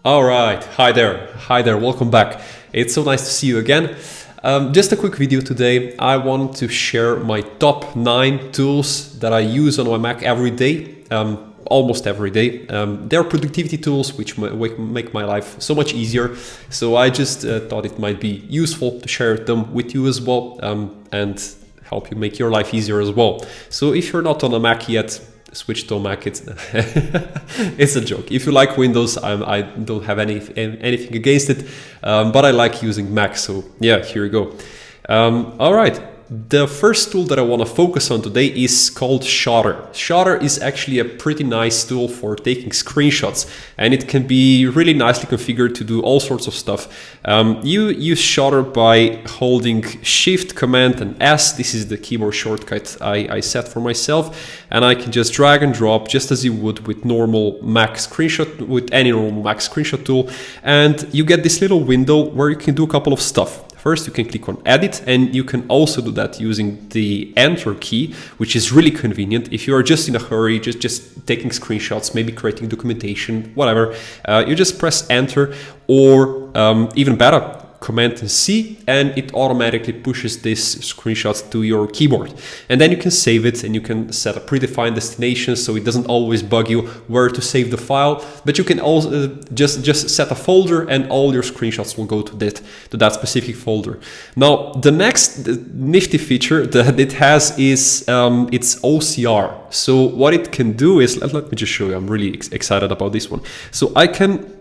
All right, hi there, welcome back. It's so nice to see you again. Just a quick video today. I want to share my top 9 tools that I use on my Mac every day, almost every day. They're productivity tools which make my life so much easier. So I just thought it might be useful to share them with you as well, and help you make your life easier as well. So if you're not on a Mac yet, switch to a Mac. It's it's a joke. If you like Windows, I don't have anything against it, but I like using Mac. So yeah, here we go. All right. The first tool that I want to focus on today is called Shter. Shter is actually a pretty nice tool for taking screenshots, and it can be really nicely configured to do all sorts of stuff. You use Shter by holding Shift, Command, and S. This is the keyboard shortcut I set for myself, and I can just drag and drop just as you would with normal Mac screenshot, with any normal Mac screenshot tool, and you get this little window where you can do a couple of stuff. First, you can click on Edit, and you can also do that using the Enter key, which is really convenient. If you are just in a hurry, just taking screenshots, maybe creating documentation, whatever, you just press Enter, or even better, Command and C, and it automatically pushes this screenshot to your keyboard. And then you can save it, and you can set a predefined destination, so it doesn't always bug you where to save the file. But you can also just set a folder, and all your screenshots will go to that specific folder. Now, the next nifty feature that it has is its OCR. So what it can do is, let me just show you. I'm really excited about this one. So I can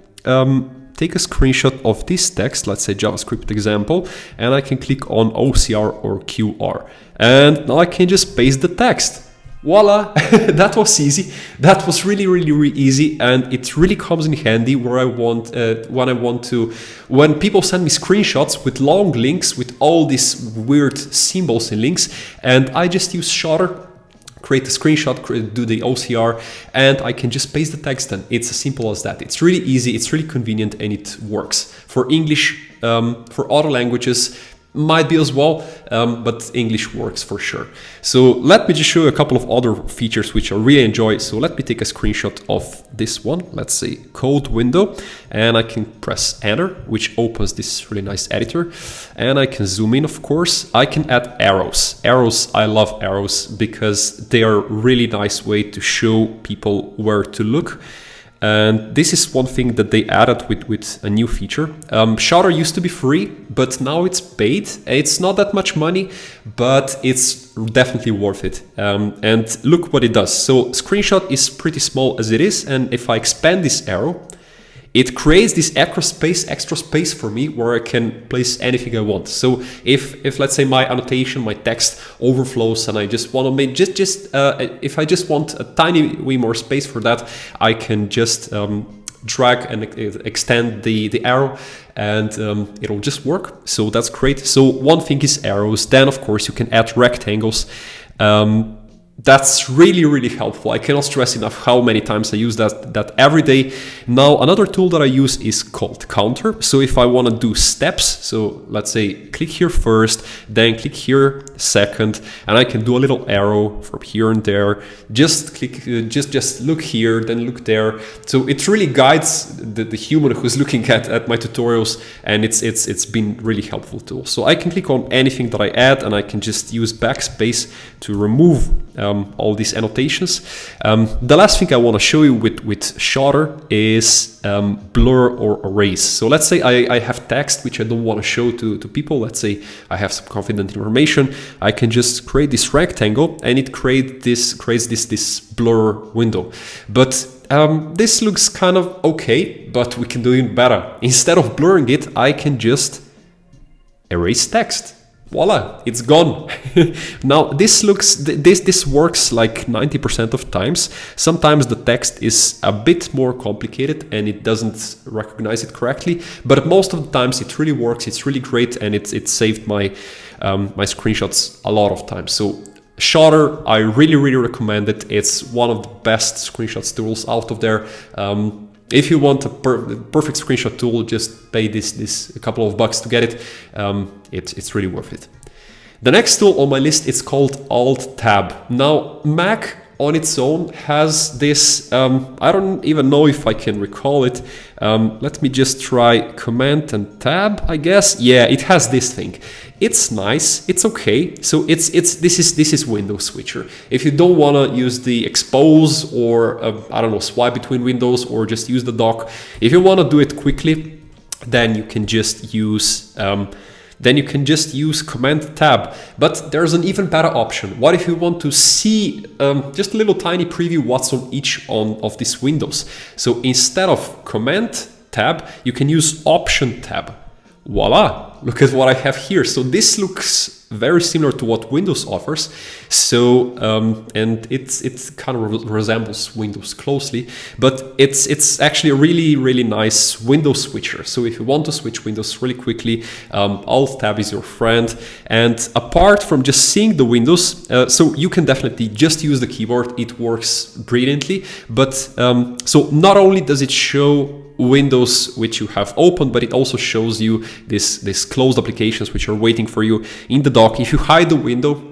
take a screenshot of this text, let's say JavaScript example, and I can click on OCR or QR. And now I can just paste the text. Voila, that was easy. That was really easy, and it really comes in handy where when people send me screenshots with long links with all these weird symbols and links, and I just use Shter, create a screenshot, do the OCR, and I can just paste the text in. It's as simple as that. It's really easy, it's really convenient, and it works. For English, for other languages, might be as well, but English works for sure. So let me just show you a couple of other features which I really enjoy. So let me take a screenshot of this one. Let's say code window, and I can press Enter, which opens this really nice editor, and I can zoom in, of course. I can add arrows. I love arrows because they are a really nice way to show people where to look. And this is one thing that they added with a new feature. Shter used to be free, but now it's paid. It's not that much money, but it's definitely worth it. And look what it does. So screenshot is pretty small as it is, and if I expand this arrow, it creates this extra space for me where I can place anything I want. So if let's say my annotation, my text overflows, and I just want to make if I just want a tiny way more space for that, I can just drag and extend the arrow, and it'll just work. So that's great. So one thing is arrows. Then of course you can add rectangles. That's really helpful. I cannot stress enough how many times I use that every day. Now, another tool that I use is called Counter. So if I want to do steps, so let's say click here first, then click here second, and I can do a little arrow from here and there. Just click, just look here, then look there. So it really guides the human who's looking at my tutorials, and it's been really helpful tool. So I can click on anything that I add, and I can just use backspace to remove all these annotations. The last thing I want to show you with Shter is blur or erase. So let's say I have text which I don't want to show to people. Let's say I have some confidential information. I can just create this rectangle, and it creates this blur window. But this looks kind of okay, but we can do it better. Instead of blurring it, I can just erase text. Voila, it's gone. Now this works like 90% of times. Sometimes the text is a bit more complicated and it doesn't recognize it correctly, but most of the times it really works. It's really great, and it saved my my screenshots a lot of times. So Shter, I really recommend it. It's one of the best screenshots tools out of there. If you want a perfect screenshot tool, just pay this a couple of bucks to get it. It's really worth it. The next tool on my list is called AltTab. Now, Mac on its own has this, I don't even know if I can recall it. Let me just try Command and Tab, I guess. Yeah, it has this thing. It's nice, it's okay. So this is Windows Switcher. If you don't want to use the expose or I don't know, swipe between windows or just use the dock, if you want to do it quickly, then you can just use Command Tab. But there's an even better option. What if you want to see just a little tiny preview what's on each of these windows? So instead of Command Tab, you can use Option Tab. Voila, look at what I have here. So this looks very similar to what Windows offers. So and it kind of resembles Windows closely, but it's actually a really nice Windows switcher. So if you want to switch windows really quickly, AltTab is your friend. And apart from just seeing the windows, so you can definitely just use the keyboard. It works brilliantly. But so not only does it show windows which you have open, but it also shows you this closed applications which are waiting for you in the dock. If you hide the window,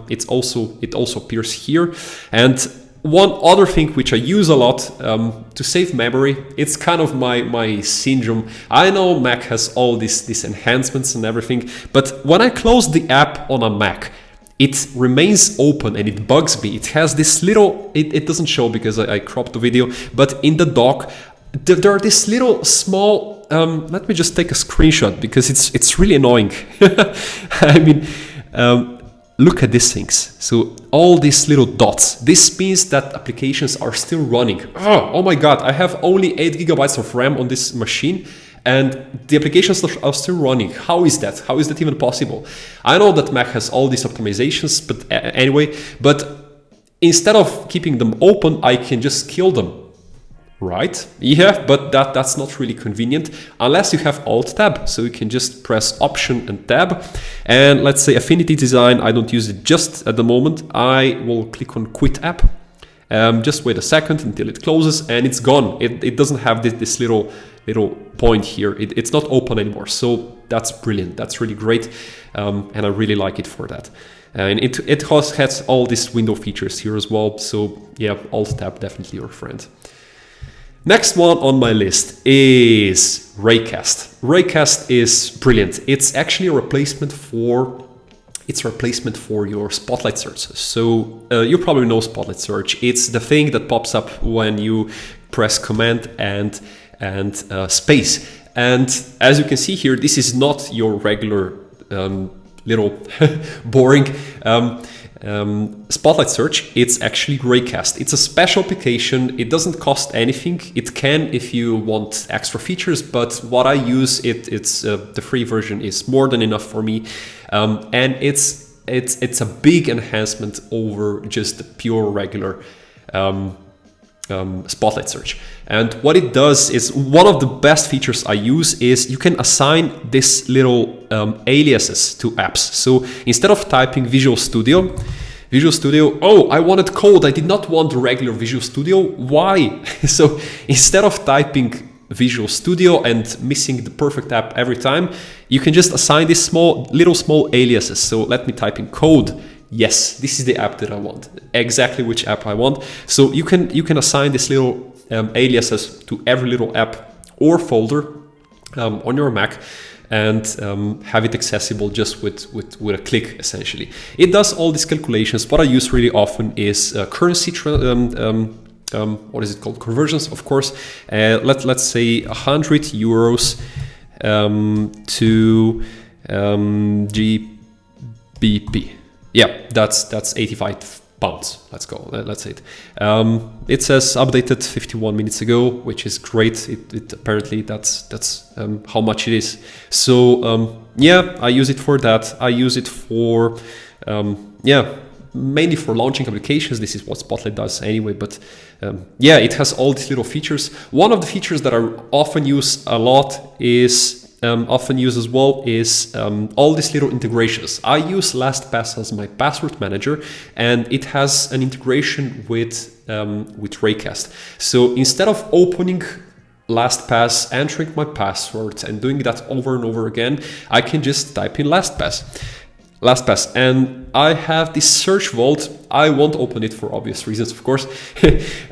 it also appears here. And one other thing which I use a lot to save memory, it's kind of my syndrome. I know Mac has all these enhancements and everything, but when I close the app on a Mac, it remains open and it bugs me. It has this little, it doesn't show because I cropped the video, but in the dock, there are this little small, let me just take a screenshot because it's really annoying. I mean, look at these things. So all these little dots, this means that applications are still running. Oh my God, I have only 8 GB of RAM on this machine and the applications are still running. How is that? How is that even possible? I know that Mac has all these optimizations, but anyway, but instead of keeping them open, I can just kill them. Right? Yeah, but that's not really convenient unless you have Alt-Tab. So you can just press Option and Tab. And let's say Affinity Design, I don't use it just at the moment. I will click on Quit App. Just wait a second until it closes and it's gone. It doesn't have this little point here. It's not open anymore. So that's brilliant. That's really great. And I really like it for that. And it has all these window features here as well. So yeah, Alt-Tab definitely your friend. Next one on my list is Raycast. Raycast is brilliant. It's actually a replacement for your Spotlight search. So you probably know Spotlight search. It's the thing that pops up when you press Command and space. And as you can see here, this is not your regular little boring Spotlight search. It's actually Raycast. It's a special application. It doesn't cost anything. It can if you want extra features, but what I use, it's the free version is more than enough for me, and it's a big enhancement over just the pure regular Spotlight search. And what it does is, one of the best features I use is you can assign this little aliases to apps. So instead of typing Visual Studio, oh, I wanted code, I did not want the regular Visual Studio. Why? So instead of typing Visual Studio and missing the perfect app every time, you can just assign these small aliases. So let me type in code. Yes, this is the app that I want, exactly which app I want. So you can assign this little aliases to every little app or folder on your Mac, and have it accessible just with a click, essentially. It does all these calculations. What I use really often is currency, what is it called? Conversions, of course. Let's say 100 euros to GBP. Yeah, that's 85 pounds. Let's go. Let's say it. It says updated 51 minutes ago, which is great. It apparently that's how much it is. So yeah, I use it for that. I use it for mainly for launching applications. This is what Spotlight does anyway. But yeah, it has all these little features. One of the features that I often use a lot is. As well is all these little integrations. I use LastPass as my password manager, and it has an integration with Raycast. So instead of opening LastPass, entering my password, and doing that over and over again, I can just type in LastPass. LastPass. And I have this search vault. I won't open it for obvious reasons, of course.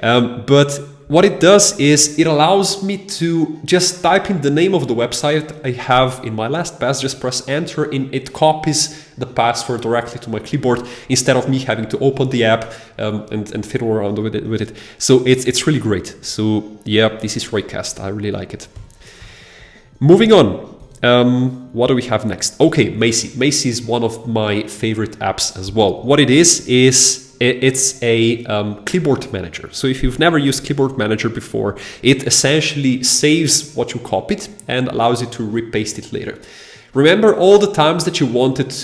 But what it does is it allows me to just type in the name of the website I have in my LastPass, just press enter, and it copies the password directly to my clipboard instead of me having to open the app and fiddle around with it. So it's really great. So yeah, this is Raycast. I really like it. Moving on. What do we have next? Okay, Macy. Macy is one of my favorite apps as well. What it is it's a clipboard manager. So if you've never used Cboard Manager before, it essentially saves what you copied and allows you to repaste it later. Remember all the times that you wanted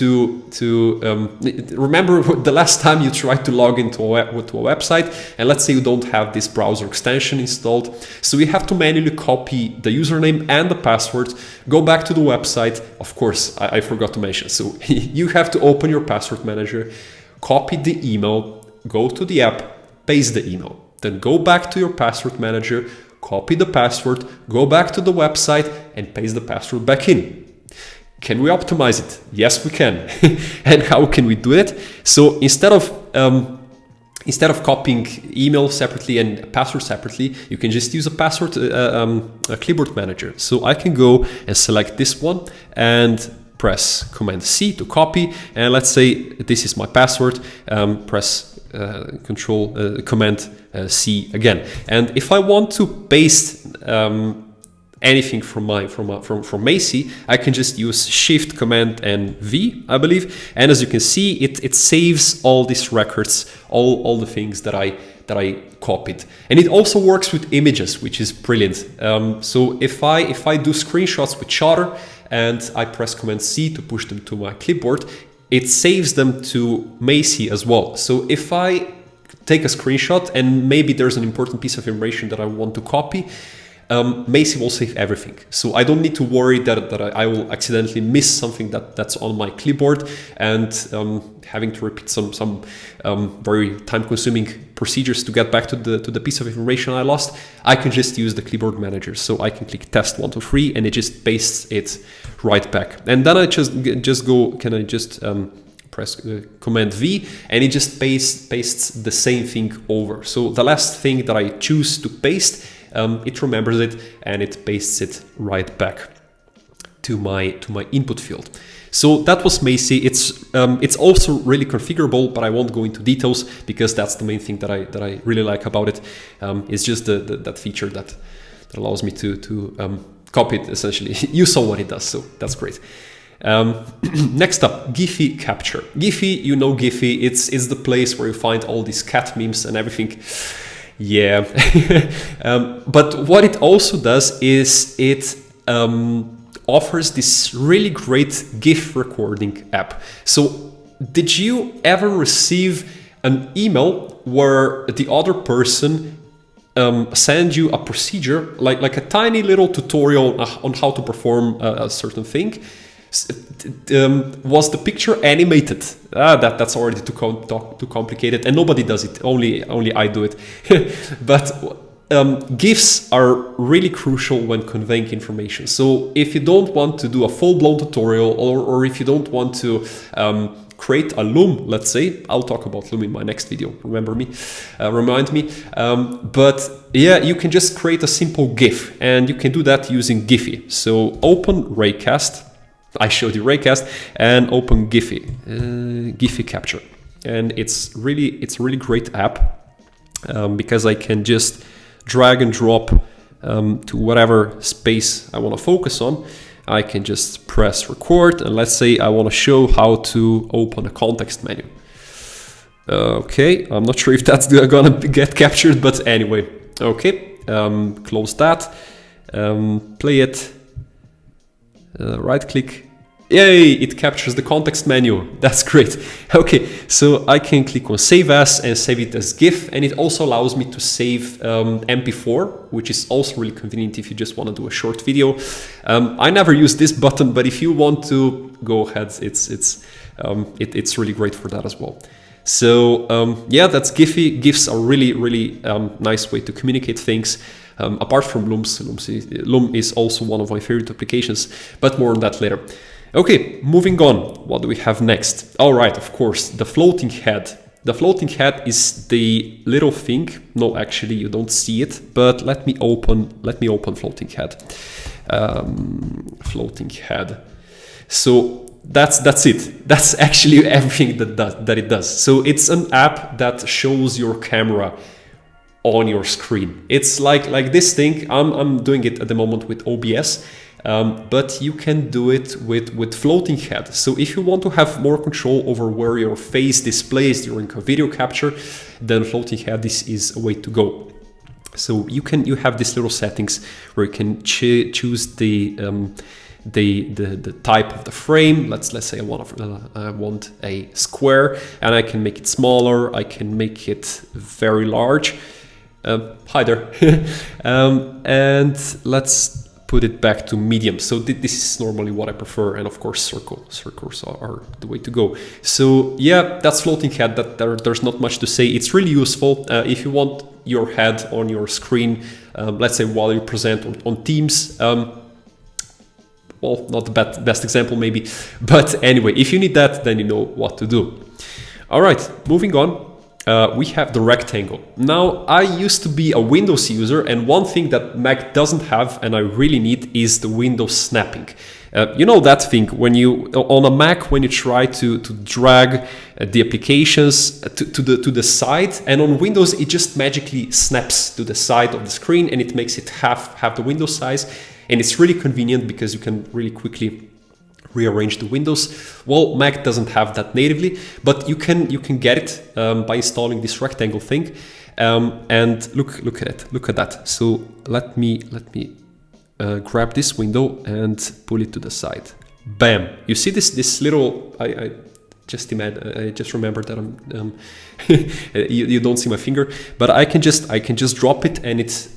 remember the last time you tried to log into a website, and let's say you don't have this browser extension installed. So you have to manually copy the username and the password, go back to the website. Of course, I forgot to mention. So you have to open your password manager, copy the email, go to the app, paste the email, then go back to your password manager, copy the password, go back to the website and paste the password back in. Can we optimize it? Yes, we can. And how can we do it? So instead of copying email separately and password separately, you can just use a password a clipboard manager. So I can go and select this one and press Command C to copy. And let's say this is my password. Press Command C again. And if I want to paste anything from Macy, I can just use Shift, Command, and V, I believe. And as you can see, it saves all these records, all the things that I copied. And it also works with images, which is brilliant. So if I do screenshots with Shter and I press Command C to push them to my clipboard, it saves them to Macy as well. So if I take a screenshot and maybe there's an important piece of information that I want to copy, Macy will save everything. So I don't need to worry that I will accidentally miss something that's on my clipboard and having to repeat some very time-consuming procedures to get back to the piece of information I lost. I can just use the Cboard Manager. So I can click test 1, 2, 3 and it just pastes it right back. And then I just press Command V and it just pastes the same thing over. So the last thing that I choose to paste, it remembers it and it pastes it right back to my input field. So that was Macy. It's also really configurable, but I won't go into details because that's the main thing that I really like about it. It's just that feature that allows me to copy it essentially. You saw what it does, so that's great. Next up, Gify capture. Gify, you know Gify. It's the place where you find all these cat memes and everything. Yeah, but what it also does is it offers this really great GIF recording app. So did you ever receive an email where the other person send you a procedure, like a tiny little tutorial on how to perform a certain thing? Was the picture animated? That's already too complicated, and nobody does it. Only I do it. But GIFs are really crucial when conveying information. So if you don't want to do a full-blown tutorial, or if you don't want to create a loom, let's say, I'll talk about loom in my next video. Remind me. But yeah, you can just create a simple GIF, and you can do that using Gify. So open Raycast. I showed you Raycast, and open Gify, Gify capture, and it's a really great app because I can just drag and drop to whatever space I want to focus on. I can just press record, and let's say I want to show how to open a context menu. Okay, I'm not sure if that's gonna get captured, but anyway, okay, close that, play it. Right click, yay, it captures the context menu. That's great. Okay, so I can click on save as and save it as GIF, and it also allows me to save MP4, which is also really convenient if you just want to do a short video. I never use this button, but if you want to, go ahead. It's really great for that as well. So yeah, that's Gify. GIFs are really nice way to communicate things. Apart from Loom is also one of my favorite applications, but more on that later. Okay, moving on. What do we have next? All right, of course, the floating head. The floating head is the little thing. No, actually, you don't see it. But let me open floating head. Floating head. So that's it. That's actually everything that it does. So it's an app that shows your camera on your screen. It's like this thing. I'm doing it at the moment with OBS. But you can do it with floating head. So if you want to have more control over where your face displays during a video capture, then floating head is a way to go. So you have these little settings where you can choose the type of the frame. Let's say I want a square, and I can make it smaller. I can make it very large. Hi there. And let's put it back to medium. So this is normally what I prefer, and of course circles are the way to go. So yeah, that's floating head. There's not much to say. It's really useful if you want your head on your screen, let's say while you present on Teams. Well, not the best example maybe, but anyway, if you need that, then you know what to do. All right, moving on. We have the rectangle. Now, I used to be a Windows user, and one thing that Mac doesn't have and I really need is the window snapping. You know that thing when on a Mac, when you try to drag the applications to the side, and on Windows it just magically snaps to the side of the screen and it makes it half the window size, and it's really convenient because you can really quickly rearrange the windows. Well, Mac doesn't have that natively, but you can get it by installing this rectangle thing. And look at it. Look at that. So let me grab this window and pull it to the side. Bam! You see this little. I just remembered that you don't see my finger, but I can just drop it and it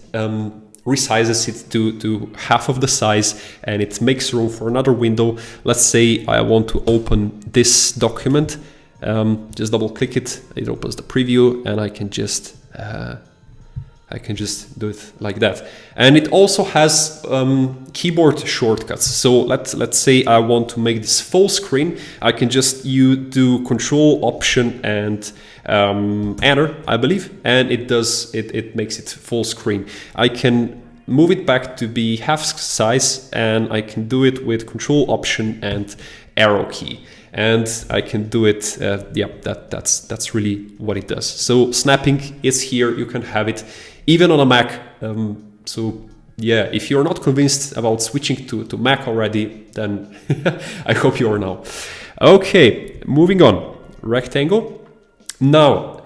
resizes it to half of the size, and it makes room for another window. Let's say I want to open this document. Just double click it. It opens the preview, and I can just do it like that. And it also has keyboard shortcuts. So let's say I want to make this full screen. I can just do Control, Option, and Enter, I believe, and it makes it full screen. I can move it back to be half size, and I can do it with Control, Option, and arrow key. And I can do it. That's really what it does. So snapping is here. You can have it even on a Mac. So yeah, if you're not convinced about switching to Mac already, then I hope you are now. Okay, moving on. Rectangle. Now,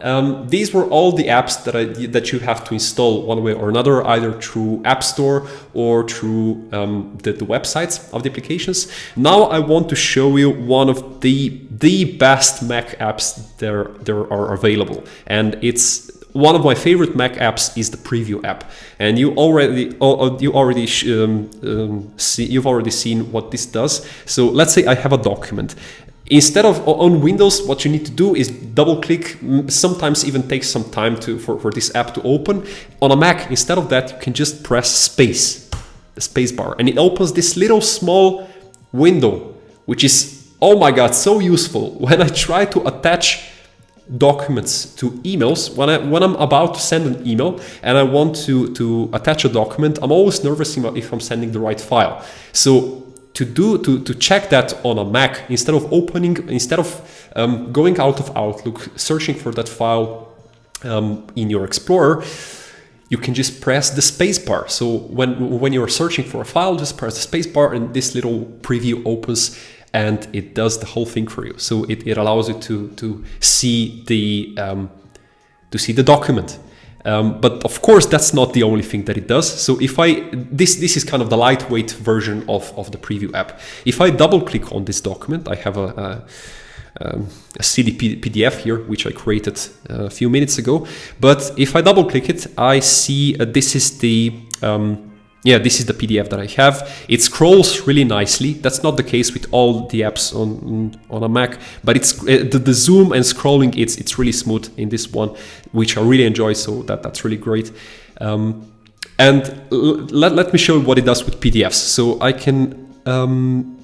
these were all the apps that you have to install one way or another, either through App Store or through the websites of the applications. Now I want to show you one of the best Mac apps there are available, and it's one of my favorite Mac apps is the Preview app, and you've already seen what this does. So let's say I have a document. Instead of on Windows, what you need to do is double click, sometimes even takes some time for this app to open. On a Mac, instead of that, you can just press space, the space bar, and it opens this little small window, which is, oh my God, so useful. When I try to attach documents to emails, when I'm about to send an email and I want to attach a document, I'm always nervous if I'm sending the right file. So to check that on a Mac, instead of going out of Outlook, searching for that file in your Explorer, you can just press the space bar. So when you're searching for a file, just press the space bar and this little preview opens and it does the whole thing for you. So it allows you to see the document. But of course, that's not the only thing that it does. So this is kind of the lightweight version of the Preview app. If I double click on this document, I have a CD PDF here, which I created a few minutes ago. But if I double click it, I see this is the PDF that I have. It scrolls really nicely. That's not the case with all the apps on a Mac, but it's the zoom and scrolling. It's really smooth in this one, which I really enjoy. So that's really great. And let me show you what it does with PDFs. So I can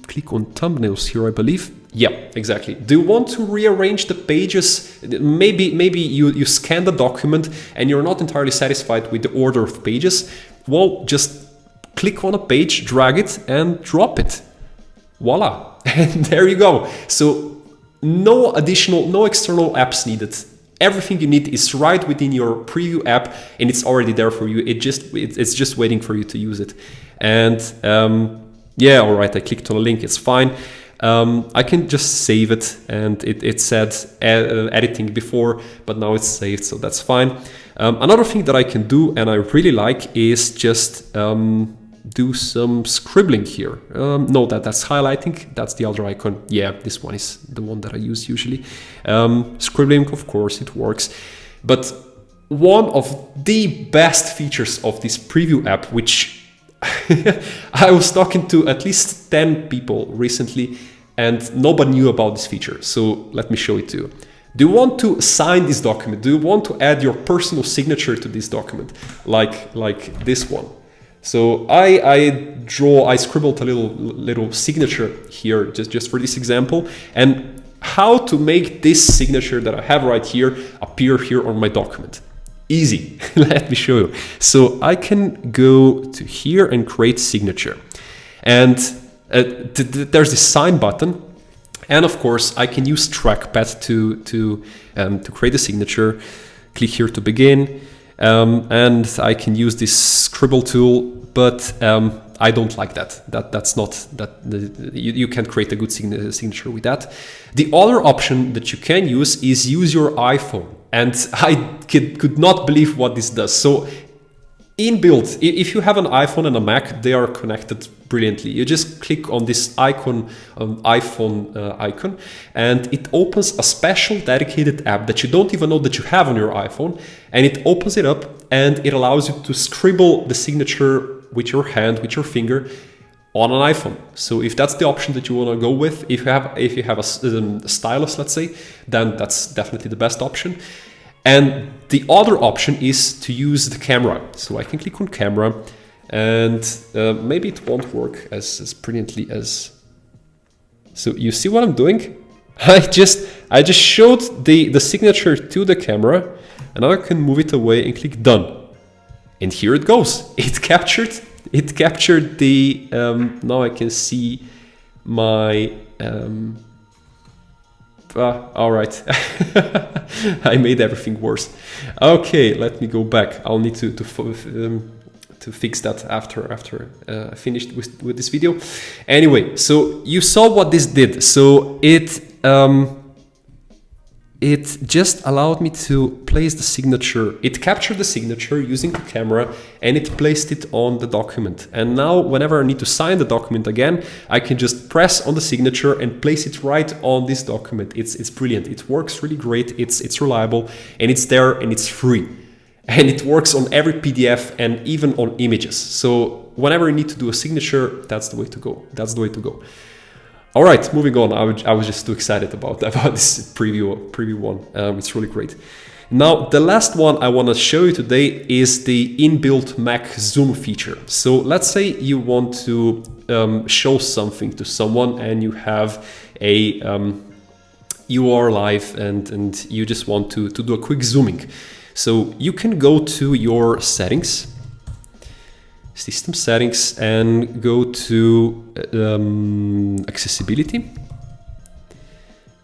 click on thumbnails here, I believe. Yeah, exactly. Do you want to rearrange the pages? Maybe you scan the document and you're not entirely satisfied with the order of pages. Well, just click on a page, drag it and drop it. Voila, and there you go. So no external apps needed. Everything you need is right within your preview app and it's already there for you. It's just waiting for you to use it. And yeah, all right, I clicked on a link, it's fine. I can just save it, and it said editing before, but now it's saved, so that's fine. Another thing that I can do, and I really like, is just do some scribbling here. No, that's highlighting, that's the other icon. Yeah, this one is the one that I use usually. Scribbling, of course, it works. But one of the best features of this preview app, which I was talking to at least 10 people recently, and nobody knew about this feature. So let me show it to you. Do you want to sign this document? Do you want to add your personal signature to this document, like this one? So I scribbled a little signature here just for this example, and how to make this signature that I have right here appear here on my document. Easy. Let me show you. So I can go to here and create signature, and there's this sign button, and of course I can use trackpad to create a signature. Click here to begin, and I can use this scribble tool, but I don't like that. That's not that you can't create a good signature with that. The other option that you can use is use your iPhone, and I could not believe what this does. So inbuilt, if you have an iPhone and a Mac, they are connected brilliantly. You just click on this icon, iPhone icon, and it opens a special dedicated app that you don't even know that you have on your iPhone, and it opens it up and it allows you to scribble the signature with your hand, with your finger, on an iPhone. So if that's the option that you want to go with, if you have a stylus, let's say, then that's definitely the best option. And the other option is to use the camera. So I can click on camera, and maybe it won't work as brilliantly as. So you see what I'm doing? I just showed the signature to the camera, and now I can move it away and click done. And here it goes. It captured the. Now I can see my. All right. I made everything worse. Okay, let me go back. I'll need to fix that after I finished with this video. Anyway, so you saw what this did. So it just allowed me to place the signature. It captured the signature using the camera, and it placed it on the document. And now whenever I need to sign the document again, I can just press on the signature and place it right on this document. It's brilliant. It works really great. It's reliable, and it's there, and it's free. And it works on every PDF and even on images. So whenever you need to do a signature, that's the way to go. That's the way to go. All right, moving on. I was just too excited about this preview one. It's really great. Now, the last one I want to show you today is the inbuilt Mac zoom feature. So let's say you want to show something to someone, and you have you are live and you just want to do a quick zooming. So you can go to your settings, system settings, and go to accessibility,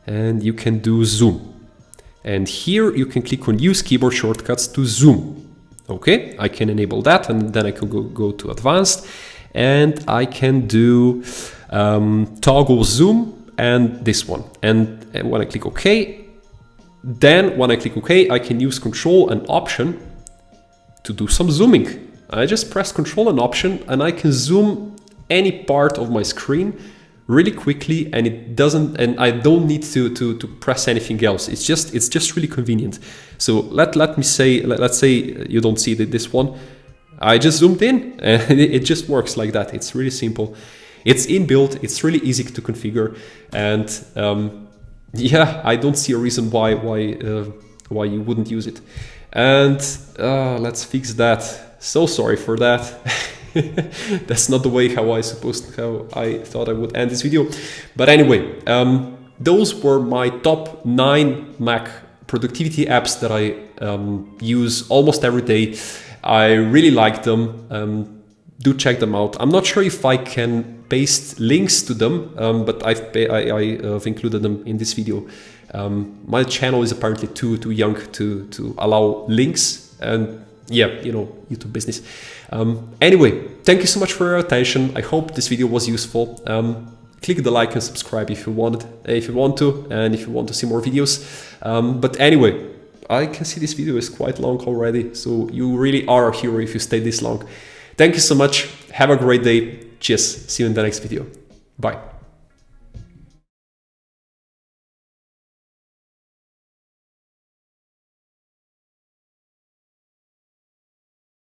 and you can do zoom. And here you can click on use keyboard shortcuts to zoom. Okay, I can enable that, and then I can go to advanced, and I can do toggle zoom and this one. And when I click OK, I can use Control and Option to do some zooming. I just press Control and Option, and I can zoom any part of my screen really quickly, and I don't need to press anything else. It's just really convenient. So let's say you don't see this one. I just zoomed in, and it just works like that. It's really simple. It's inbuilt. It's really easy to configure, and yeah, I don't see a reason why you wouldn't use it. And let's fix that. So sorry for that. That's not the way how I thought I would end this video. But anyway, those were my top 9 Mac productivity apps that I use almost every day. I really like them. Do check them out. I'm not sure if I can paste links to them, but I've included them in this video. My channel is apparently too young to allow links, and yeah, you know, YouTube business. Anyway, thank you so much for your attention. I hope this video was useful. Click the like and subscribe if you want to, and if you want to see more videos. But anyway, I can see this video is quite long already, so you really are a hero if you stayed this long. Thank you so much. Have a great day. Cheers. See you in the next video. Bye.